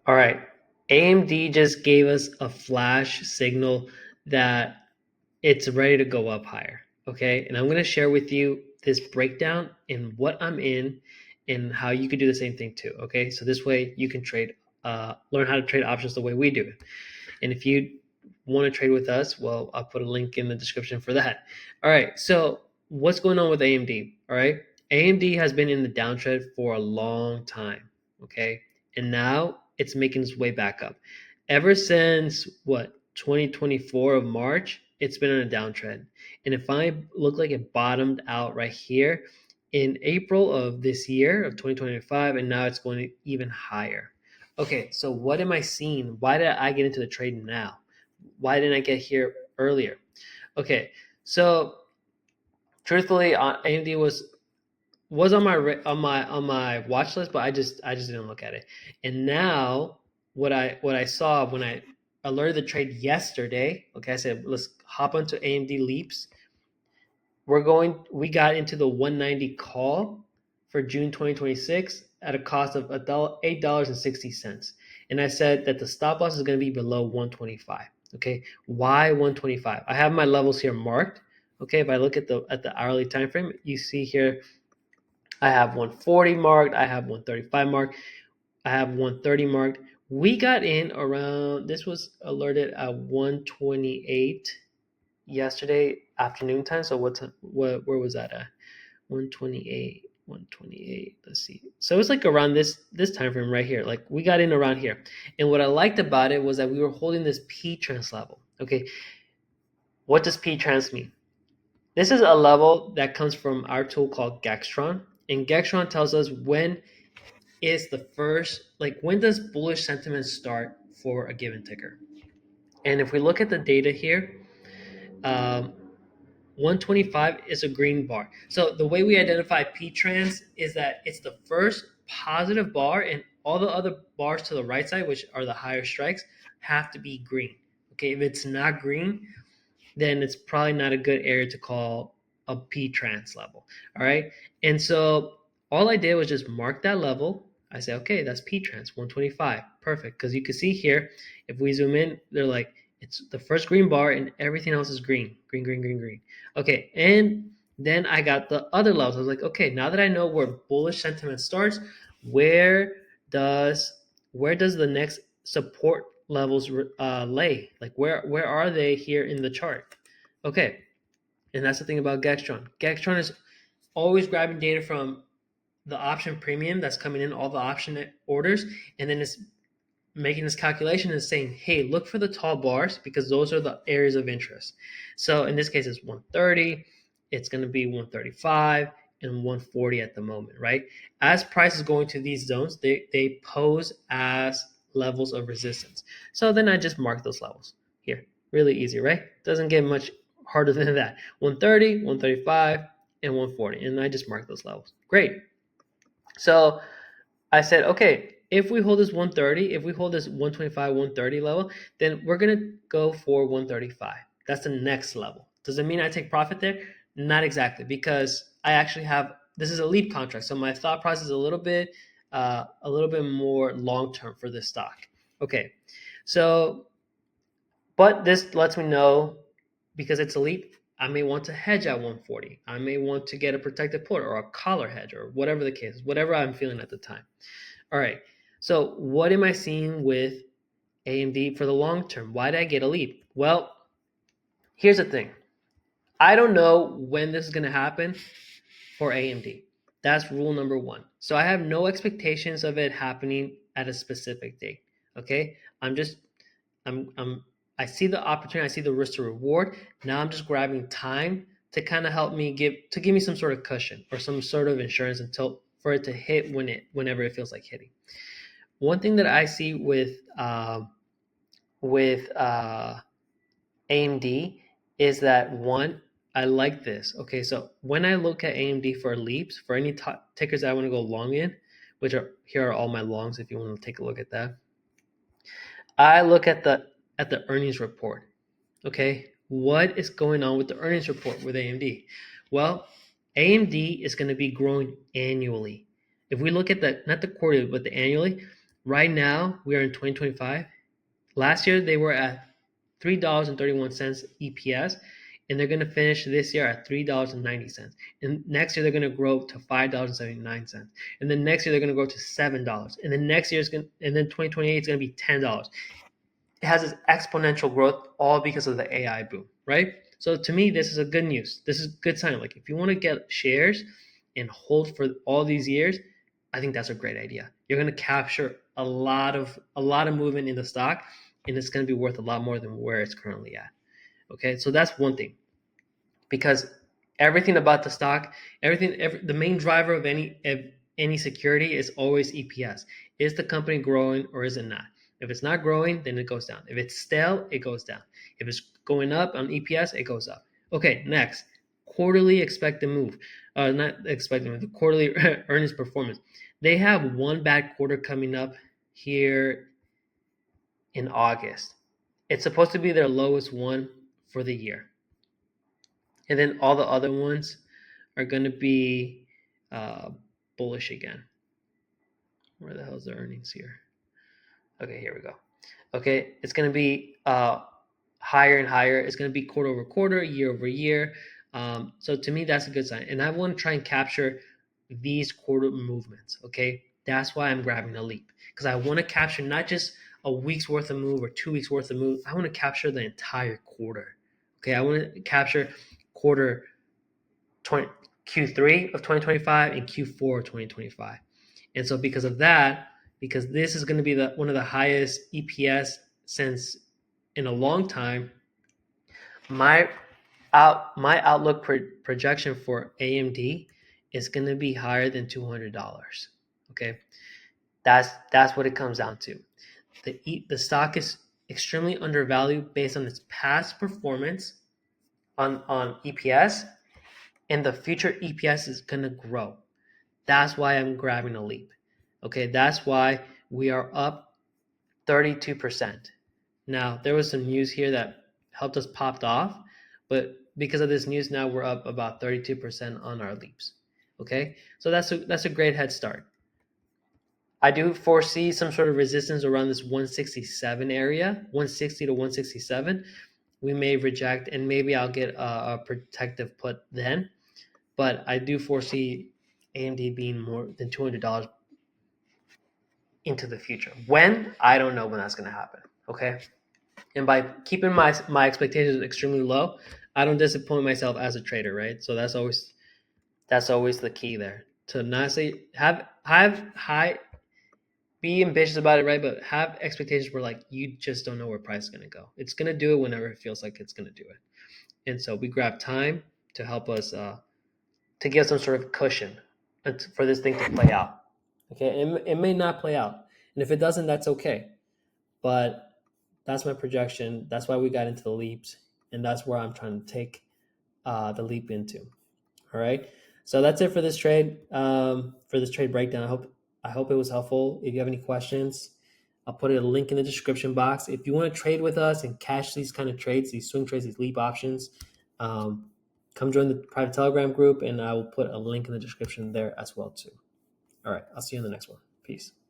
All right. AMD just gave us a flash signal that it's ready to go up higher. Okay. And I'm going to share with you this breakdown in what I'm in and how you could do the same thing too. Okay. So this way you can learn how to trade options the way we do it. And if you want to trade with us, well, I'll put a link in the description for that. All right. So what's going on with AMD? All right. AMD has been in the downtrend for a long time. Okay. And now it's making its way back up. Ever since what, 2024 of March, it's been on a downtrend. And if I look like it bottomed out right here in April of this year of 2025, and now it's going even higher. Okay, so what am I seeing? Why did I get into the trade now? Why didn't I get here earlier? Okay, so truthfully, AMD was on my watch list, but I just didn't look at it. And now what I saw when I alerted the trade yesterday, okay, I said let's hop onto AMD leaps. We got into the 190 call for June 2026 at a cost of $8.60. And I said that the stop loss is going to be below 125. Okay. Why 125? I have my levels here marked. Okay. If I look at the hourly time frame, you see here I have 140 marked, I have 135 marked, I have 130 marked. We got in around, this was alerted at 128 yesterday afternoon time. So where was that at? 128, 128. Let's see. So it's like around this time frame right here. Like we got in around here. And what I liked about it was that we were holding this P trans level. Okay. What does P trans mean? This is a level that comes from our tool called Gextron. And Gextron tells us when is the first, like when does bullish sentiment start for a given ticker? And if we look at the data here, um, 125 is a green bar. So the way we identify P-trans is that it's the first positive bar, and all the other bars to the right side, which are the higher strikes, have to be green. Okay, if it's not green, then it's probably not a good area to call a P-trans level. All right, and so all I did was just mark that level. I say, okay, that's P-trans 125, perfect. Because you can see here, if we zoom in, they're like it's the first green bar and everything else is green, green, green, green, green. Okay, and then I got the other levels. I was like, okay, now that I know where bullish sentiment starts, where does the next support levels lay? Like where are they here in the chart? Okay, and that's the thing about Gextron. Gextron is always grabbing data from the option premium that's coming in, all the option orders, and then it's making this calculation and saying, hey, look for the tall bars because those are the areas of interest. So in this case, it's 130, it's going to be 135 and 140 at the moment, right? As price is going to these zones, they pose as levels of resistance. So then I just mark those levels here. Really easy, right? Doesn't get much harder than that. 130, 135, and 140. And I just mark those levels. Great. So I said, okay, if we hold this 130, if we hold this 125, 130 level, then we're going to go for 135. That's the next level. Does it mean I take profit there? Not exactly, because I actually have, this is a leap contract. So my thought process is a little bit more long-term for this stock. Okay. So, but this lets me know because it's a leap, I may want to hedge at 140. I may want to get a protected put or a collar hedge or whatever the case is, whatever I'm feeling at the time. All right. So what am I seeing with AMD for the long term? Why did I get a leap? Well, here's the thing. I don't know when this is going to happen for AMD. That's rule number one. So I have no expectations of it happening at a specific date. Okay. I'm I see the opportunity, I see the risk to reward. Now I'm just grabbing time to kind of help me give me some sort of cushion or some sort of insurance until for it to hit whenever it feels like hitting. One thing that I see with AMD is that one, I like this. Okay, so when I look at AMD for leaps, for any tickers that I want to go long in, which are here are all my longs if you want to take a look at that. I look at the earnings report. Okay, what is going on with the earnings report with AMD? Well, AMD is going to be growing annually. If we look at the not the quarterly but the annually, Right now, we are in 2025. Last year, they were at $3.31 EPS, and they're going to finish this year at $3.90. And next year, they're going to grow to $5.79. And then next year, they're going to grow to $7. And then next year, and then 2028 is going to be $10. It has this exponential growth all because of the AI boom, right? So to me, this is a good news. This is a good sign. Like if you want to get shares and hold for all these years, I think that's a great idea. You're going to capture a lot of movement in the stock, and it's going to be worth a lot more than where it's currently at. Okay, so that's one thing, because everything about the stock, the main driver of any security is always EPS. Is the company growing or is it not? If it's not growing, then it goes down. If it's stale, it goes down. If it's going up on EPS, it goes up. Okay, next, quarterly expected move. Not expected move, the quarterly earnings performance. They have one bad quarter coming up here in August. It's supposed to be their lowest one for the year. And then all the other ones are going to be bullish again. Where the hell is the earnings here? Okay, here we go. Okay, it's going to be higher and higher. It's going to be quarter over quarter, year over year. So to me, that's a good sign. And I want to try and capture these quarter movements. Okay, that's why I'm grabbing a leap, because I want to capture not just a week's worth of move or 2 weeks worth of move. I want to capture the entire quarter. Okay, I want to capture quarter Q3 of 2025 and Q4 of 2025. And so because of that, because this is going to be one of the highest EPS since in a long time, my outlook projection for AMD is going to be higher than $200. Okay, that's what it comes down to. The stock is extremely undervalued based on its past performance on EPS, and the future EPS is going to grow. That's why I'm grabbing a leap. Okay, that's why we are up 32%. Now, there was some news here that helped us popped off, but because of this news, now we're up about 32% on our leaps. Okay, so that's a great head start. I do foresee some sort of resistance around this 167 area, 160 to 167. We may reject, and maybe I'll get a protective put then. But I do foresee AMD being more than $200 into the future. When? I don't know when that's going to happen. Okay. And by keeping my expectations extremely low, I don't disappoint myself as a trader, right? So that's always the key there. To not say have high, be ambitious about it, right? But have expectations where like you just don't know where price is going to go. It's going to do it whenever it feels like it's going to do it. And so we grab time to help us to give some sort of cushion for this thing to play out. Okay, it may not play out, and if it doesn't, that's okay. But that's my projection. That's why we got into the leaps, and that's where I'm trying to take the leap into. All right, so that's it for this trade. For this trade breakdown, I hope it was helpful. If you have any questions, I'll put a link in the description box. If you want to trade with us and cash these kind of trades, these swing trades, these leap options, come join the private Telegram group, and I will put a link in the description there as well too. All right, I'll see you in the next one. Peace.